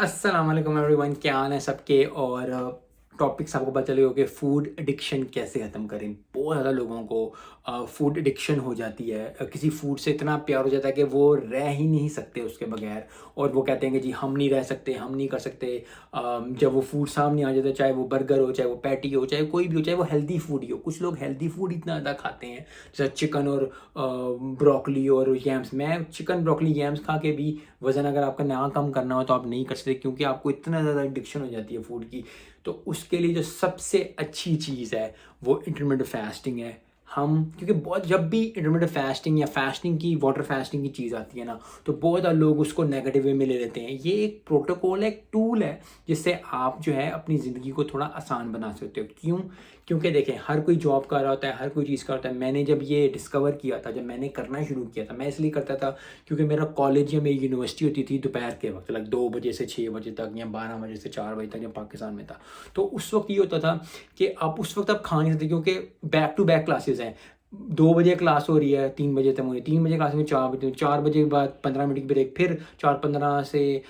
अस्सलाम वालेकुम एवरीवन, क्या हाल है सबके। और टॉपिक्स आपको पता चले हो कि फ़ूड एडिक्शन कैसे ख़त्म करें। बहुत ज़्यादा लोगों को फ़ूड एडिक्शन हो जाती है। किसी फ़ूड से इतना प्यार हो जाता है कि वो रह ही नहीं सकते उसके बगैर। और वो कहते हैं कि जी हम नहीं रह सकते, हम नहीं कर सकते। जब वो फूड सामने आ जाता है, चाहे वो बर्गर हो, चाहे वो पैटी हो, चाहे कोई भी हो, चाहे वो हेल्दी फूड ही हो। कुछ लोग हेल्दी फूड इतना ज़्यादा खाते हैं, जैसे चिकन और ब्रोकली और यैम्स। मैं चिकन ब्रोकली यैम्स खा के भी वज़न अगर आपका ना कम करना हो तो आप नहीं कर सकते, क्योंकि आपको इतना ज़्यादा एडिक्शन हो जाती है फूड की। तो उसके लिए जो सबसे अच्छी चीज़ है वो इंटरमिटेंट फास्टिंग है। हम क्योंकि बहुत जब भी इंटरमिटेंट फास्टिंग या फास्टिंग की वाटर फास्टिंग की चीज़ आती है ना, तो बहुत ज़्यादा लोग उसको नेगेटिव वे में ले लेते हैं। ये एक प्रोटोकॉल है, एक टूल है, जिससे आप जो है अपनी ज़िंदगी को थोड़ा आसान बना सकते हो। क्यों? क्योंकि देखें, हर कोई जॉब कर रहा होता है, हर कोई चीज़ कर रहा होता है। मैंने जब ये डिस्कवर किया था, जब मैंने करना शुरू किया था, मैं इसलिए करता था क्योंकि मेरा कॉलेज या मेरी यूनिवर्सिटी होती थी दोपहर के वक्त, लाइक 2 बजे से 6 बजे तक या 12 बजे से 4 बजे तक, जब पाकिस्तान में था। तो उस वक्त ये होता था कि आप उस वक्त आप खा नहीं सकते, क्योंकि बैक टू बैक क्लासेस हैं। 2 बजे क्लास हो रही है, 3 बजे तक हो रही है, 3 बजे क्लास में 4 बजे, 4 बजे के बाद 15 मिनट की ब्रेक, फिर 4:15 से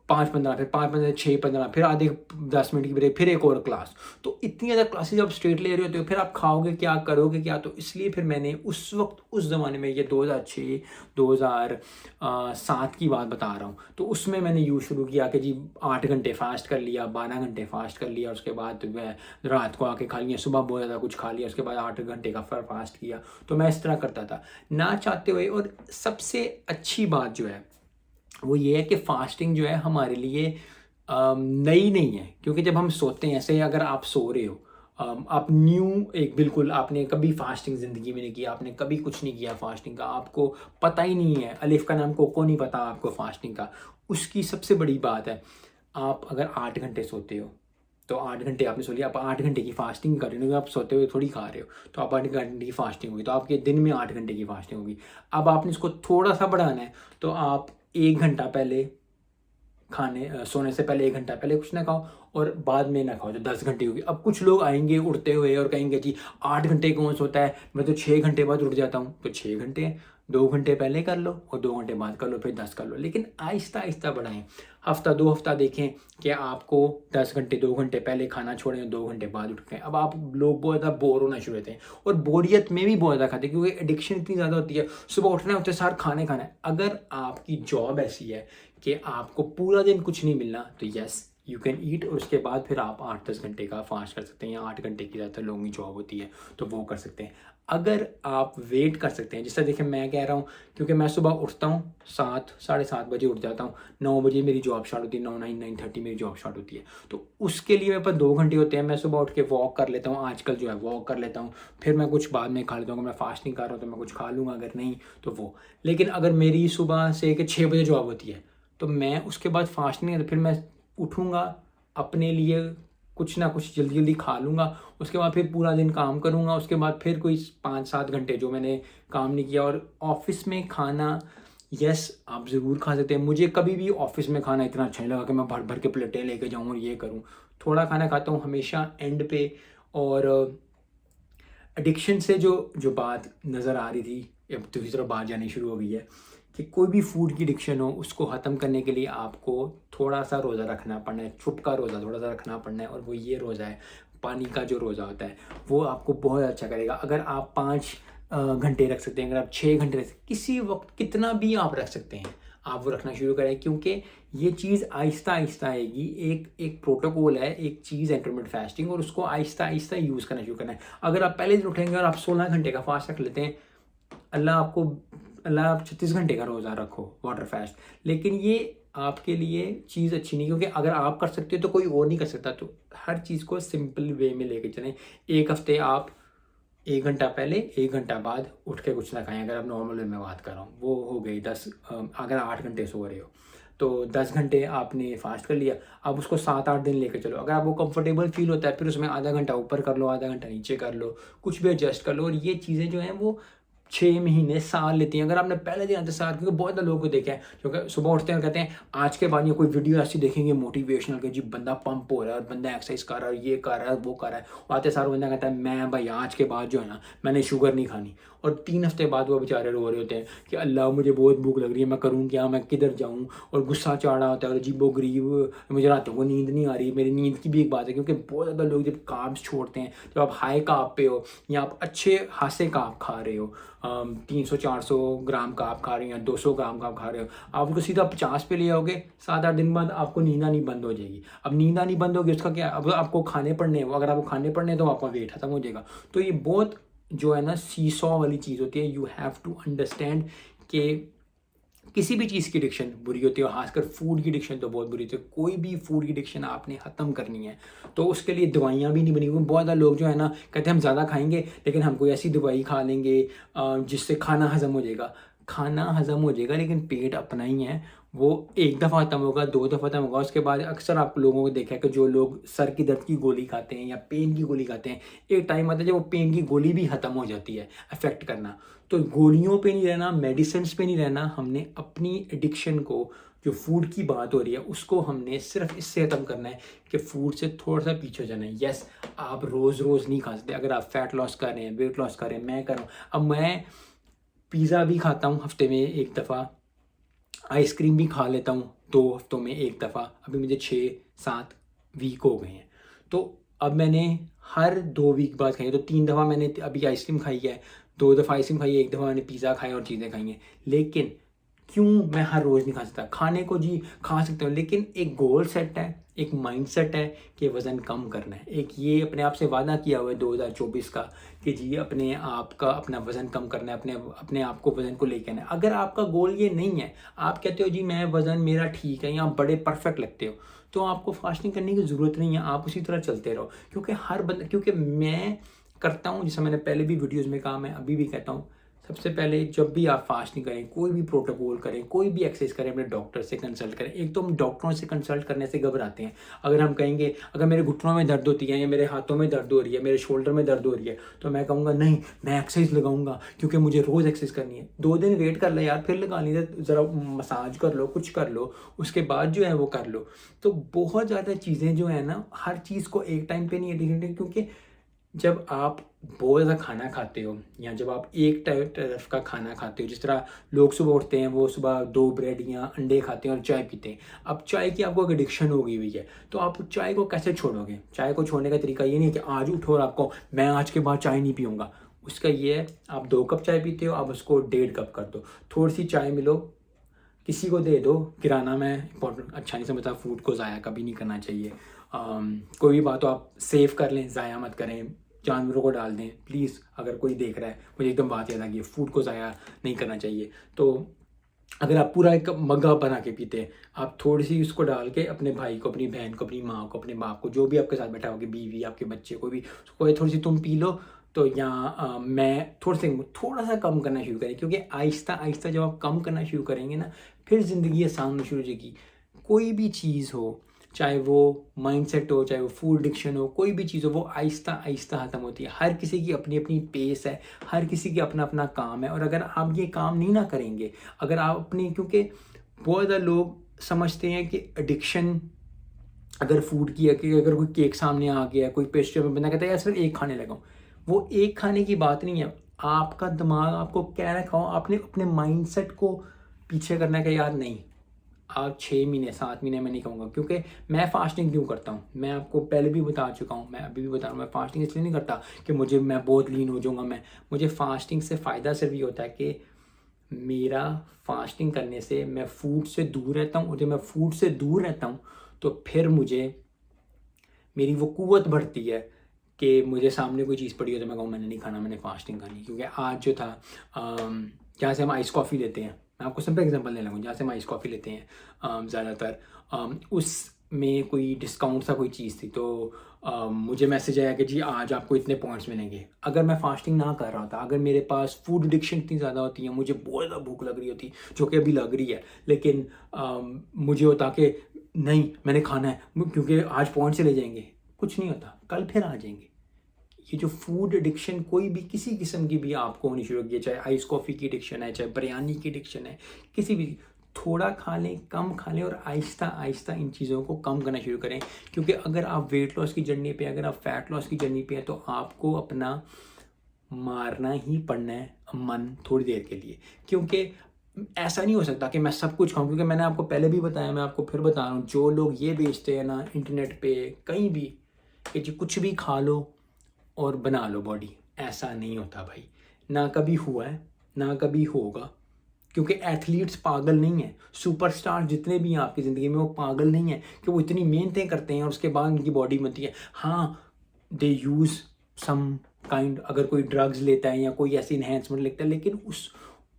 5:15, फिर 5:15 से 6:15, फिर आधे 10 मिनट की ब्रेक, फिर एक और क्लास। तो इतनी ज़्यादा क्लासेस जब स्ट्रेट ले रहे होते हो, फिर आप खाओगे क्या, करोगे क्या? तो इसलिए फिर मैंने उस वक्त, उस ज़माने में, ये 2006 2007 की बात बता रहा हूँ, तो उसमें मैंने यूँ शुरू किया कि जी 8 घंटे फास्ट कर लिया, 12 घंटे फास्ट कर लिया, उसके बाद मैं रात को आके खा लिया, सुबह बहुत ज़्यादा कुछ खा लिया, उसके बाद 8 घंटे का फिर फास्ट किया। तो मैं इस तरह करता था ना चाहते हुए। और सबसे अच्छी बात जो है वो ये है कि फास्टिंग जो है हमारे लिए नई नहीं है, क्योंकि जब हम सोते हैं, ऐसे अगर आप सो रहे हो, आप न्यू एक बिल्कुल, आपने कभी फास्टिंग ज़िंदगी में नहीं किया, आपने कभी कुछ नहीं किया फास्टिंग का, आपको पता ही नहीं है, अलिफ का नाम कोको नहीं पता आपको फास्टिंग का। उसकी सबसे बड़ी बात है, आप अगर 8 घंटे सोते हो, तो 8 घंटे आपने सो लिया, आप 8 घंटे की फास्टिंग कर रहे हो, आप सोते हुए थोड़ी खा रहे हो, तो आप 8 घंटे की फास्टिंग होगी, तो आपके दिन में 8 घंटे की फास्टिंग होगी। अब आपने इसको थोड़ा-सा बढ़ाना है, तो आप 1 घंटा पहले सोने से पहले 1 घंटा पहले कुछ ना खाओ, और बाद में ना खाओ, जो 10 घंटे होगी। अब कुछ लोग आएँगे उठते हुए और कहेंगे जी 8 घंटे कौन सोता है, मैं तो 6 घंटे बाद उठ जाता हूँ। तो 6 घंटे हैं, 2 घंटे पहले कर लो और 2 घंटे बाद कर लो, फिर 10 कर लो। लेकिन आहिस्ता-आहिस्ता बढ़ाएँ। हफ़्ता 2 हफ़्ता देखें कि आपको 10 घंटे 2 घंटे पहले खाना छोड़ें और 2 घंटे बाद उठ के। अब आप लोग बहुत ज़्यादा बोर होना शुरू होते हैं, और बोरियत में भी बहुत ज़्यादा खाते हैं, क्योंकि एडिक्शन इतनी ज़्यादा होती है। सुबह उठना है, उठते सार खाना ही खाना है। अगर आपकी जॉब ऐसी है कि आपको पूरा दिन कुछ नहीं मिलना, तो यस यू कैन ईट, और उसके बाद फिर आप 8-10 घंटे का फास्ट कर सकते हैं, या 8 घंटे की ज़्यादातर लोगों की जॉब होती है, तो वो कर सकते हैं। अगर आप वेट कर सकते हैं, जिससे देखिए मैं कह रहा हूँ, क्योंकि मैं सुबह उठता हूँ 7 साढ़े 7 बजे उठ जाता हूँ, 9 बजे मेरी जॉब स्टार्ट होती है, 9-9:30 मेरी जॉब स्टार्ट होती है। तो उसके लिए मेरे पास 2 घंटे होते हैं, मैं सुबह उठ के वॉक कर लेता हूँ, आजकल जो है वॉक कर लेता हूँ, फिर मैं कुछ बाद में खा लेता हूँ। अगर मैं फास्टिंग कर रहा हूँ तो मैं कुछ खा लूँगा, अगर नहीं तो वो। लेकिन अगर मेरी सुबह से कि 6 बजे जॉब होती है, तो मैं उसके बाद फास्ट नहीं है, तो फिर मैं उठूँगा, अपने लिए कुछ ना कुछ जल्दी-जल्दी खा लूँगा, उसके बाद फिर पूरा दिन काम करूँगा, उसके बाद फिर कोई 5-7 घंटे जो मैंने काम नहीं किया। और ऑफ़िस में खाना, यस आप ज़रूर खा सकते हैं। मुझे कभी भी ऑफ़िस में खाना इतना अच्छा नहीं लगा कि मैं भर-भर के प्लेटें लेके जाऊँ और ये करूँ। थोड़ा खाना खाता हूँ हमेशा एंड पे। और एडिक्शन से जो जो बात नज़र आ रही थी, अब दूसरी तरफ बात जानी शुरू हो गई है कि कोई भी फूड की एडिक्शन हो, उसको ख़त्म करने के लिए आपको थोड़ा-सा रोज़ा रखना पड़ना है, छुप का रोज़ा थोड़ा-सा रखना पड़ना है, और वो ये रोज़ा है, पानी का जो रोज़ा होता है, वो आपको बहुत अच्छा करेगा। अगर आप 5 घंटे रख सकते हैं, अगर आप 6 घंटे रख सकते हैं, किसी वक़्त कितना भी आप रख सकते हैं, आप वो रखना शुरू करें, क्योंकि ये चीज़ आहिस्ता-आहिस्ता आएगी। एक एक प्रोटोकॉल है, एक चीज़ है इंटरमिटेंट फास्टिंग, और उसको आहिस्ता-आहिस्ता यूज़ करना शुरू करना है। अगर आप पहले दिन उठेंगे और आप 16 घंटे का फास्ट रख लेते हैं, अल्लाह आपको अल्लाह आप 36 घंटे का रोज़ा रखो, वाटर फास्ट, लेकिन ये आपके लिए चीज़ अच्छी नहीं, क्योंकि अगर आप कर सकते हो तो कोई और नहीं कर सकता। तो हर चीज़ को सिंपल वे में लेके चलें। 1 हफ़्ते आप 1 घंटा पहले, 1 घंटा बाद उठ के कुछ ना खाएँ, अगर आप नॉर्मल वे में बात कर रहा हूँ। वो हो गई 10, अगर 8 घंटे सो रहे हो, तो 10 घंटे आपने फ़ास्ट कर लिया। अब उसको 7-8 दिन लेके चलो। अगर आपको कंफर्टेबल फ़ील होता है, फिर उसमें आधा घंटा ऊपर कर लो, आधा घंटा नीचे कर लो, कुछ भी एडजस्ट कर लो। और ये चीज़ें जो हैं वो 6 महीने, साल लेती हैं। अगर आपने पहले दिन इंतज़ार, क्योंकि बहुत ज़्यादा लोगों को देखा है, क्योंकि सुबह उठते हैं और कहते हैं आज के बाद ये कोई वीडियो ऐसी देखेंगे मोटिवेशनल कि जी बंदा पंप हो रहा है और बंदा एक्सरसाइज कर रहा है, ये कर रहा है, वो कर रहा है। और आते सार बंदा कहता है मैं भाई आज के बाद जो है ना, मैंने शुगर नहीं खानी। और 3 हफ्ते बाद वो बेचारे रो रहे होते हैं कि अल्लाह मुझे बहुत भूख लग रही है, मैं करूँ क्या, मैं किधर जाऊँ, और गुस्सा चढ़ा होता है और अजीबो-गरीब, मुझे रातों को नींद नहीं आ रही। मेरी नींद की भी एक बात है, क्योंकि बहुत ज़्यादा लोग जब कार्ब्स छोड़ते हैं, जब आप हाई कार्ब पे हो या आप अच्छे खासे कार्ब खा रहे हो, 300-400 ग्राम कार्ब खा रहे हो या 200 ग्राम कार्ब खा रहे हो, आप उसको सीधा 50 पे ले आओगे, 7-8 दिन बाद आपको नींद आनी बंद हो जाएगी। अब नींद आनी बंद होगी, उसका क्या, अब आपको खाने पड़ने हैं, अगर आपको खाने पड़ने हैं तो आपका वेट खत्म हो जाएगा। तो ये बहुत जो है ना सीसॉ वाली चीज़ होती है। यू हैव टू अंडरस्टैंड कि किसी भी चीज़ की एडिक्शन बुरी होती है, खासकर फूड की एडिक्शन तो बहुत बुरी होती है। कोई भी फूड की एडिक्शन आपने ख़त्म करनी है तो उसके लिए दवाइयाँ भी नहीं बनी हुई। बहुत ज़्यादा लोग जो है ना कहते हैं हम ज़्यादा खाएंगे, लेकिन हम कोई ऐसी दवाई खा लेंगे जिससे खाना हज़म हो जाएगा। खाना हज़म हो जाएगा लेकिन पेट अपना ही है, वो एक दफ़ा ख़त्म होगा, 2 दफ़ा ख़त्म होगा, उसके बाद अक्सर आप लोगों को देखा है कि जो लोग सर की दर्द की गोली खाते हैं या पेन की गोली खाते हैं, एक टाइम आता है जब वो पेन की गोली भी ख़त्म हो जाती है अफेक्ट करना। तो गोलियों पे नहीं रहना, मेडिसिन्स पे नहीं रहना, हमने अपनी एडिक्शन को, जो फूड की बात हो रही है, उसको हमने सिर्फ इससे ख़त्म करना है कि फूड से थोड़ा सा पीछे जाना है। यस, आप रोज़ रोज़ नहीं खा सकते। अगर आप फैट लॉस कर रहे हैं, वेट लॉस कर रहे हैं, मैं कर रहा हूँ, अब मैं पिज़्ज़ा भी खाता हूँ हफ्ते में एक दफ़ा, आइसक्रीम भी खा लेता हूँ 2 हफ्तों में एक दफ़ा, अभी मुझे 6-7 वीक हो गए हैं। तो अब मैंने हर 2 वीक बाद खाई है, तो 3 दफ़ा मैंने अभी आइसक्रीम खाई है, 2 दफ़ा आइसक्रीम खाई है, 1 दफ़ा मैंने पिज़्ज़ा खाया और चीज़ें खाई हैं। लेकिन क्यों मैं हर रोज़ नहीं खा सकता? खाने को जी खा सकता हूँ, लेकिन एक गोल सेट है, एक माइंडसेट है कि वज़न कम करना है। एक ये अपने आप से वादा किया हुआ है 2024 का कि जी अपने आप का अपना वज़न कम करना है, अपने आप को वज़न को लेके आना है। अगर आपका गोल ये नहीं है, आप कहते हो जी मैं वज़न मेरा ठीक है या आप बड़े परफेक्ट लगते हो, तो आपको फास्टिंग करने की ज़रूरत नहीं है, आप उसी तरह चलते रहो। क्योंकि मैं करता हूँ, जैसे मैंने पहले भी वीडियोज़ में कहा, मैं अभी भी कहता हूँ, सबसे पहले जब भी आप फास्टिंग करें, कोई भी प्रोटोकॉल करें, कोई भी एक्सरसाइज करें, अपने डॉक्टर से कंसल्ट करें। एक तो हम डॉक्टरों से कंसल्ट करने से घबराते हैं। अगर हम कहेंगे, अगर मेरे घुटनों में दर्द होती है या मेरे हाथों में दर्द हो रही है, मेरे शोल्डर में दर्द हो रही है, तो मैं कहूँगा नहीं, मैं एक्सरसाइज लगाऊंगा क्योंकि मुझे रोज़ एक्सरसाइज करनी है। 2 दिन वेट कर ले यार, फिर लगा लीजिए, ज़रा मसाज कर लो, कुछ कर लो, उसके बाद जो है वो कर लो। तो बहुत ज़्यादा चीज़ें जो है ना, हर चीज़ को एक टाइम पे नहीं है, क्योंकि जब आप बहुत ज़्यादा खाना खाते हो या जब आप एक तरफ का खाना खाते हो, जिस तरह लोग सुबह उठते हैं, वो सुबह 2 ब्रेड या अंडे खाते हैं और चाय पीते हैं। अब चाय की आपको एक एडिक्शन हो गई हुई है, तो आप चाय को कैसे छोड़ोगे? चाय को छोड़ने का तरीका ये नहीं है कि आज उठो और आपको मैं आज के बाद चाय नहीं पीऊँगा। उसका ये है, आप 2 कप चाय पीते हो, आप उसको 1.5 कप कर दो। थोड़ी-सी चाय मिलो, किसी को दे दो। किराना मैं इम्पोर्टेंट अच्छा नहीं समझता, फूड को ज़ाया कभी नहीं करना चाहिए। कोई भी बात हो आप सेव कर लें, ज़ाया मत करें, जानवरों को डाल दें प्लीज़। अगर कोई देख रहा है, मुझे एकदम बात याद आ गई, फूड को ज़ाया नहीं करना चाहिए। तो अगर आप पूरा एक मग्गा बना के पीते हैं, आप थोड़ी-सी उसको डाल के अपने भाई को, अपनी बहन को, अपनी माँ को, अपने बाप को, जो भी आपके साथ बैठा होगा, बीवी, आपके बच्चे को भी, उसको थोड़ी-सी तुम पी लो। तो या मैं थोड़ा-सा कम करना शुरू करें, क्योंकि आहिस्ता-आहिस्ता जब आप कम करना शुरू करेंगे ना, फिर ज़िंदगी आसान होनी शुरू हो जाएगी। कोई भी चीज़ हो, चाहे वो माइंडसेट हो, चाहे वो फूड एडिक्शन हो, कोई भी चीज़ हो, वो आहिस्ता-आहिस्ता ख़त्म होती है। हर किसी की अपनी-अपनी पेस है, हर किसी की अपना-अपना काम है, और अगर आप ये काम नहीं ना करेंगे, अगर आप अपनी, क्योंकि बहुत ज़्यादा लोग समझते हैं कि एडिक्शन अगर फूड की है, कि अगर कोई केक सामने आ गया, कोई पेस्ट्री में बंदा कहता है यार सिर्फ एक खाने लगा हूँ, वो एक खाने की बात नहीं है। आपका दिमाग आपको कह रखा हो, आपने अपने माइंडसेट को पीछे करना है कि यार नहीं, आप 6 महीने 7 महीने में नहीं कहूँगा। क्योंकि मैं फास्टिंग क्यों करता हूँ, मैं आपको पहले भी बता चुका हूँ, मैं अभी भी बता रहा हूँ। मैं फास्टिंग इसलिए नहीं करता कि मैं बहुत लीन हो जाऊँगा। मुझे फास्टिंग से फ़ायदा सिर्फ ये होता है कि मेरा फास्टिंग करने से मैं फूड से दूर रहता हूँ, और जब मैं फूड से दूर रहता हूँ तो फिर मेरी वो कुव्वत बढ़ती है कि मुझे सामने कोई चीज़ पड़ी हो तो मैं कहूँ मैंने नहीं खाना, मैंने फास्टिंग करनी। क्योंकि आज जो था, जहाँ से हम आइस कॉफ़ी लेते हैं, मैं आपको सिंपल एग्जांपल ले लूँगा, जहाँ से हम आइस कॉफ़ी लेते हैं ज़्यादातर, उसमें कोई डिस्काउंट सा कोई चीज़ थी, तो मुझे मैसेज आया कि जी आज आपको इतने पॉइंट्स मिलेंगे। अगर मैं फास्टिंग ना कर रहा होता, अगर मेरे पास फूड एडिक्शन इतनी ज़्यादा होती है, मुझे बहुत ज़्यादा भूख लग रही होती, जो कि अभी लग रही है, लेकिन मुझे होता कि नहीं मैंने खाना है क्योंकि आज पॉइंट्स चले जाएंगे, कुछ नहीं होता, कल फिर आ जाएंगे। ये जो फूड एडिक्शन कोई भी किसी किस्म की भी आपको होनी शुरू होगी है, चाहे आइस कॉफ़ी की एडिक्शन है, चाहे बिरयानी की एडिक्शन है, किसी भी, थोड़ा खा लें, कम खा लें, और आहिस्ता आहिस्ता इन चीज़ों को कम करना शुरू करें। क्योंकि अगर आप वेट लॉस की जर्नी पे, अगर आप फैट लॉस की जर्नी पे हैं, तो आपको अपना मारना ही पड़ना है मन थोड़ी देर के लिए, क्योंकि ऐसा नहीं हो सकता कि मैं सब कुछ खाऊं, क्योंकि मैंने आपको पहले भी बताया, मैं आपको फिर बता रहा हूँ, जो लोग ये बेचते हैं ना इंटरनेट पे कहीं भी कि जी कुछ भी खा लो और बना लो बॉडी, ऐसा नहीं होता भाई। ना कभी हुआ है, ना कभी होगा, क्योंकि एथलीट्स पागल नहीं है, सुपरस्टार जितने भी हैं आपकी ज़िंदगी में वो पागल नहीं है कि वो इतनी मेहनतें करते हैं और उसके बाद उनकी बॉडी बनती है। हाँ, दे यूज़ सम काइंड, अगर कोई ड्रग्स लेता है या कोई ऐसी इन्हेंसमेंट लेता है, लेकिन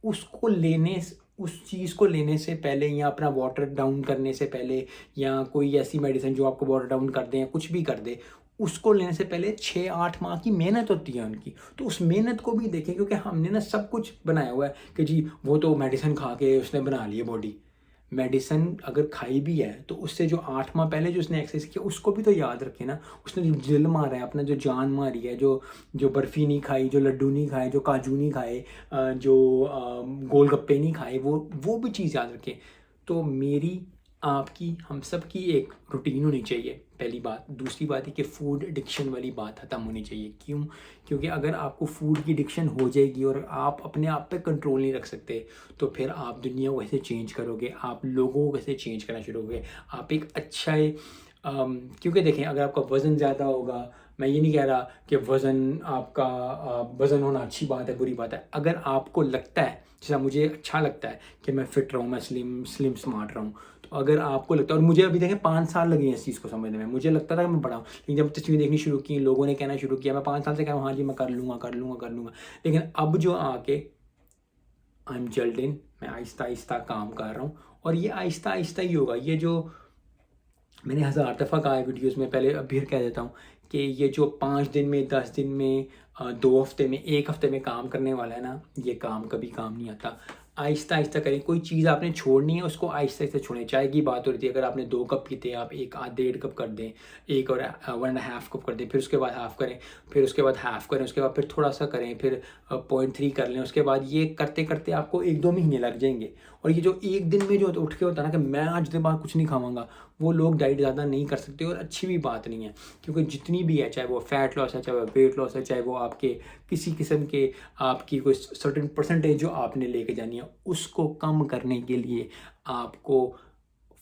उसको लेने उस चीज़ को लेने से पहले या अपना वाटर डाउन करने से पहले या कोई ऐसी मेडिसिन जो आपको वाटर डाउन कर दे या कुछ भी कर दे, उसको लेने से पहले 6-8 माह की मेहनत होती है उनकी। तो उस मेहनत को भी देखें, क्योंकि हमने ना सब कुछ बनाया हुआ है कि जी वो तो मेडिसिन खा के उसने बना ली है बॉडी। मेडिसिन अगर खाई भी है तो उससे जो 8 माह पहले जो उसने एक्सरसाइज किया उसको भी तो याद रखे ना। उसने जो दिल मारा है अपना, जो जान मारी है, जो जो बर्फ़ी नहीं खाई, जो लड्डू नहीं खाए, जो काजू नहीं खाए, जो गोलगप्पे नहीं खाए, वो भी चीज़ याद रखें। तो मेरी, आपकी, हम सब की एक रूटीन होनी चाहिए, पहली बात। दूसरी बात है कि फूड एडिक्शन वाली बात ख़त्म होनी चाहिए। क्यों? क्योंकि अगर आपको फूड की एडिक्शन हो जाएगी और आप अपने आप पे कंट्रोल नहीं रख सकते, तो फिर आप दुनिया को कैसे चेंज करोगे, आप लोगों को कैसे चेंज करना शुरू करोगे। आप एक अच्छा क्योंकि देखें, अगर आपका वज़न ज़्यादा होगा, मैं ये नहीं कह रहा कि वज़न आपका वज़न होना अच्छी बात है बुरी बात है। अगर आपको लगता है, जैसा मुझे अच्छा लगता है कि मैं फ़िट रहूँ, मैं स्लिम स्मार्ट रहूँ, तो अगर आपको लगता है, और मुझे अभी देखें 5 साल लगे हैं इस चीज़ को समझने में। मुझे लगता था कि मैं बड़ा हूँ, लेकिन जब तस्वीरें देखनी शुरू की, लोगों ने कहना शुरू किया, मैं 5 साल से कह रहा हूँ हाँ जी मैं कर लूँगा, कर लूँगा, कर लूँगा। लेकिन अब जो आके आई एम जल्ड इन, मैं आहिस्ता-आहिस्ता काम कर रहा हूँ और ये आहिस्ता-आहिस्ता ही होगा। ये जो मैंने हज़ार दफ़ा कहा है वीडियोज़ में, पहले अब फिर कह देता हूँ कि ये जो 5 दिन में, 10 दिन में, 2 हफ़्ते में, 1 हफ़्ते में काम करने वाला है ना, ये काम कभी काम नहीं आता। आहिस्ता-आहिस्ता करें, कोई चीज़ आपने छोड़नी है उसको आहिस्ता-आहिस्ता छोड़ें। चाय की बात हो रही थी, अगर आपने 2 कप पीते हैं, आप 1 आध डेढ़ कप कर दें, 1 और 1 एंड हाफ कप कर दें, फिर उसके बाद हाफ करें, फिर उसके बाद हाफ करें, उसके बाद फिर थोड़ा-सा करें, फिर 0.3 कर लें। उसके बाद ये करते-करते आपको 1-2 महीने लग जाएँगे। और ये जो एक दिन में जो उठ के होता है ना कि मैं आज के बाद कुछ नहीं खाऊँगा, वो लोग डाइट ज़्यादा नहीं कर सकते और अच्छी भी बात नहीं है। क्योंकि जितनी भी है, चाहे वो फैट लॉस है, चाहे वो वेट लॉस है, चाहे वो आपके किसी किस्म के आपकी कोई सर्टेन परसेंटेज जो आपने लेके जानी है, उसको कम करने के लिए आपको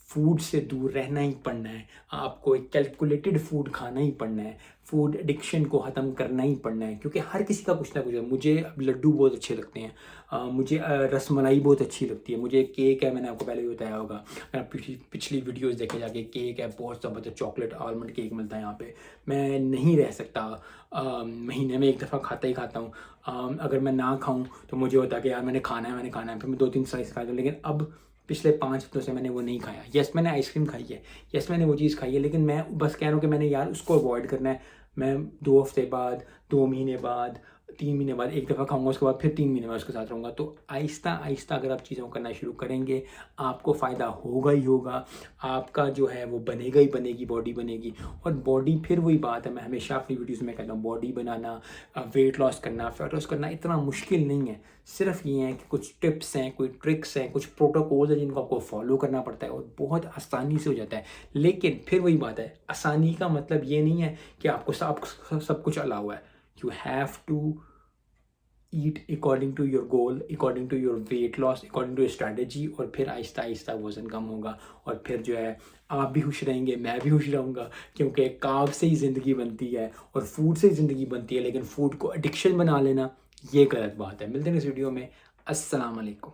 फूड से दूर रहना ही पड़ना है। आपको एक कैलकुलेटेड फूड खाना ही पड़ना है। फूड एडिक्शन को ख़त्म करना ही पड़ना है, क्योंकि हर किसी का कुछ ना कुछ है। मुझे लड्डू बहुत अच्छे लगते हैं, मुझे रसमलाई बहुत अच्छी लगती है, मुझे केक है, मैंने आपको पहले भी बताया होगा। अगर पिछली वीडियोज़ देखे जाके, केक है बहुत ज़बरदस्त, चॉकलेट आलमंड केक मिलता है यहाँ पे। मैं नहीं रह सकता, महीने में 1 दफ़ा खाता ही खाता हूँ। अगर मैं ना खाऊँ तो मुझे होता है कि यार मैंने खाना है, मैंने खाना है, फिर मैं 2-3 स्लाइस खाता हूँ। लेकिन अब पिछले 5 हफ्तों से मैंने वो नहीं खाया। येस, मैंने आइसक्रीम खाई है, येस मैंने वो चीज़ खाई है, लेकिन मैं बस कह रहा हूँ कि मैंने यार उसको अवॉइड करना है। मैं 2 हफ्ते बाद, 2 महीने बाद, 3 महीने बाद 1 दफ़ा खाऊँगा, उसके बाद फिर 3 महीने बाद उसके साथ रहूँगा। तो आहिस्ता-आहिस्ता अगर आप चीज़ों को करना शुरू करेंगे, आपको फ़ायदा होगा ही होगा। आपका जो है वो बनेगा ही बनेगी, बॉडी बनेगी। और बॉडी, फिर वही बात है, मैं हमेशा अपनी वीडियोज़ में कहता हूँ, बॉडी बनाना, वेट लॉस करना, फैट लॉस करना इतना मुश्किल नहीं है। सिर्फ़ ये है कि कुछ टिप्स हैं, कोई ट्रिक्स हैं, कुछ प्रोटोकॉल्स हैं जिनको आपको फॉलो करना पड़ता है और बहुत आसानी से हो जाता है। लेकिन फिर वही बात है, आसानी का मतलब ये नहीं है कि आपको सब कुछ अलाउ है। You have to eat according to your goal, according to your weight loss, according to your strategy, और फिर आहिस्ता-आहिस्ता वज़न कम होगा और फिर जो है आप भी खुश रहेंगे, मैं भी खुश रहूँगा, क्योंकि कार्ब से ही ज़िंदगी बनती है और फूड से ही ज़िंदगी बनती है। लेकिन फूड को एडिक्शन बना लेना, ये गलत बात है। मिलते हैं इस वीडियो में। अस्सलाम वालेकुम।